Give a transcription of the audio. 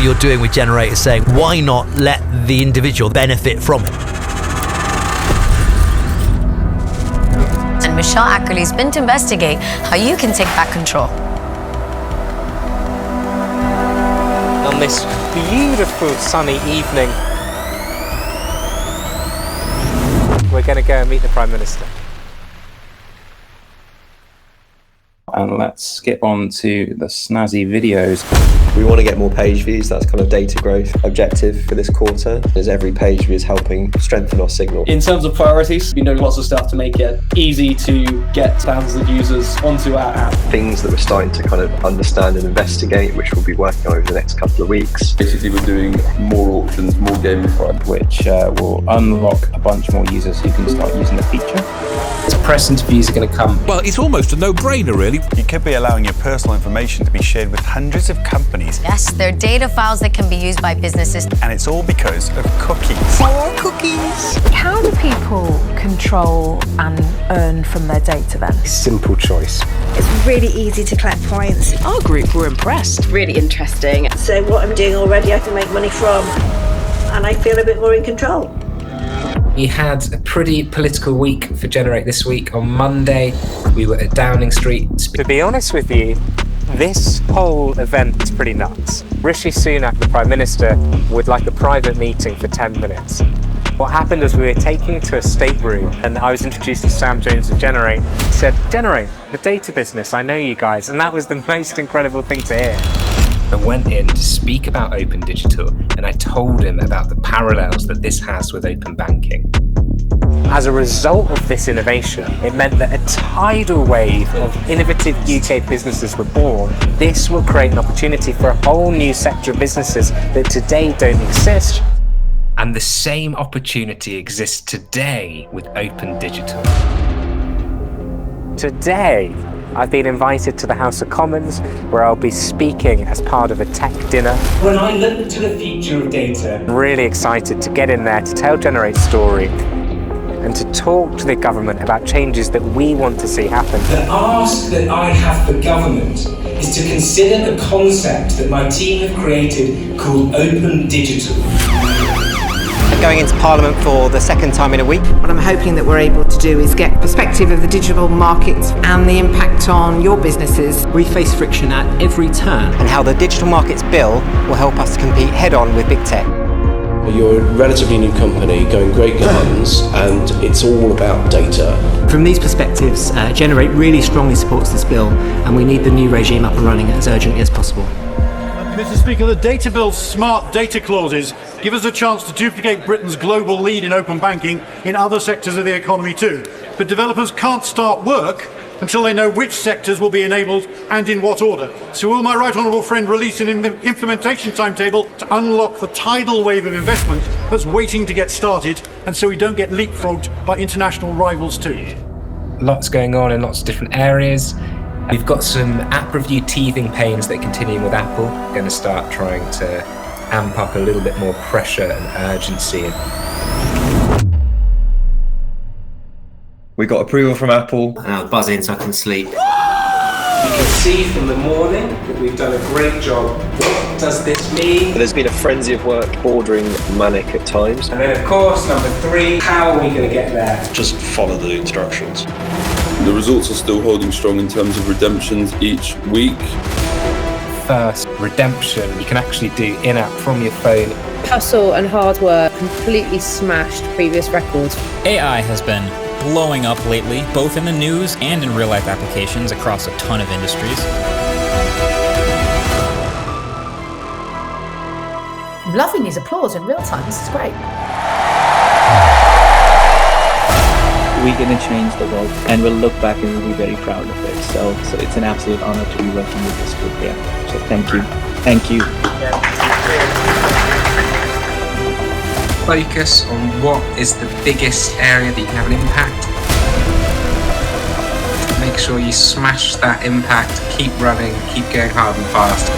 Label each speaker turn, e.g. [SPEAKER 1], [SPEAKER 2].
[SPEAKER 1] you're doing with Gener8 is saying, why not let the individual benefit from it?
[SPEAKER 2] And Michelle Ackerley's been to investigate how you can take back control.
[SPEAKER 3] On this beautiful sunny evening, we're going to go and meet the Prime Minister.
[SPEAKER 4] And let's skip on to the snazzy videos.
[SPEAKER 5] We want to get more page views. That's kind of data growth objective for this quarter, as every page view is helping strengthen our signal.
[SPEAKER 6] In terms of priorities, we're doing lots of stuff to make it easy to get thousands of users onto our app.
[SPEAKER 5] Things that we're starting to kind of understand and investigate, which we'll be working on over the next couple of weeks.
[SPEAKER 7] Basically, we're doing more auctions, more gamified,
[SPEAKER 4] which will unlock a bunch more users who can start using the feature.
[SPEAKER 3] So press interviews are going to come.
[SPEAKER 8] Well, it's almost a no-brainer, really.
[SPEAKER 9] You could be allowing your personal information to be shared with hundreds of companies.
[SPEAKER 2] Yes, they're data files that can be used by businesses.
[SPEAKER 9] And it's all because of cookies.
[SPEAKER 1] More cookies!
[SPEAKER 10] How do people control and earn from their data then?
[SPEAKER 3] Simple choice.
[SPEAKER 11] It's really easy to collect points.
[SPEAKER 10] Our group were impressed.
[SPEAKER 11] Really interesting. So what I'm doing already I can make money from, and I feel a bit more in control.
[SPEAKER 3] We had a pretty political week for Gener8 this week. On Monday, we were at Downing Street. To be honest with you, this whole event is pretty nuts. Rishi Sunak, the Prime Minister, would like a private meeting for 10 minutes. What happened was we were taken to a stateroom and I was introduced to Sam Jones of Gener8. He said, Gener8, the data business, I know you guys. And that was the most incredible thing to hear. I went in to speak about open digital and I told him about the parallels that this has with open banking. As a result of this innovation, it meant that a tidal wave of innovative UK businesses were born. This will create an opportunity for a whole new sector of businesses that today don't exist. And the same opportunity exists today with open digital. Today, I've been invited to the House of Commons, where I'll be speaking as part of a tech dinner. When I look to the future of data, I'm really excited to get in there to tell Gener8's story and to talk to the government about changes that we want to see happen.
[SPEAKER 12] The ask that I have for government is to consider the concept that my team have created called open digital.
[SPEAKER 13] Going into Parliament for the second time in a week.
[SPEAKER 14] What I'm hoping that we're able to do is get perspective of the digital markets and the impact on your businesses.
[SPEAKER 13] We face friction at every turn. And how the Digital Markets Bill will help us to compete head-on with big tech.
[SPEAKER 15] You're a relatively new company going great guns and it's all about data.
[SPEAKER 13] From these perspectives, Gener8 really strongly supports this bill and we need the new regime up and running as urgently as possible.
[SPEAKER 16] Mr. Speaker, the Data Bill's smart data clauses give us a chance to duplicate Britain's global lead in open banking in other sectors of the economy too. But developers can't start work until they know which sectors will be enabled and in what order. So will my right honourable friend release an implementation timetable to unlock the tidal wave of investment that's waiting to get started, and so we don't get leapfrogged by international rivals too?
[SPEAKER 3] Lots going on in lots of different areas. We've got some app review teething pains that continue with Apple. We're going to start trying to amp up a little bit more pressure and urgency.
[SPEAKER 5] We got approval from Apple.
[SPEAKER 13] And I'll buzz in so I can sleep.
[SPEAKER 3] You can see from the morning that we've done a great job. What does this mean?
[SPEAKER 5] There's been a frenzy of work bordering manic at times.
[SPEAKER 3] And then of course, number 3, how are we going to get there?
[SPEAKER 7] Just follow the instructions. The results are still holding strong in terms of redemptions each week.
[SPEAKER 3] First, redemption. You can actually do in-app from your phone.
[SPEAKER 10] Hustle and hard work completely smashed previous records.
[SPEAKER 17] AI has been blowing up lately, both in the news and in real-life applications across a ton of industries.
[SPEAKER 10] I'm loving his applause in real time. This is great.
[SPEAKER 18] We're going to change the world and we'll look back and we'll be very proud of it. So it's an absolute honor to be working with this group here. So thank you. Thank you.
[SPEAKER 3] Focus on what is the biggest area that you can have an impact. Make sure you smash that impact, keep running, keep going hard and fast.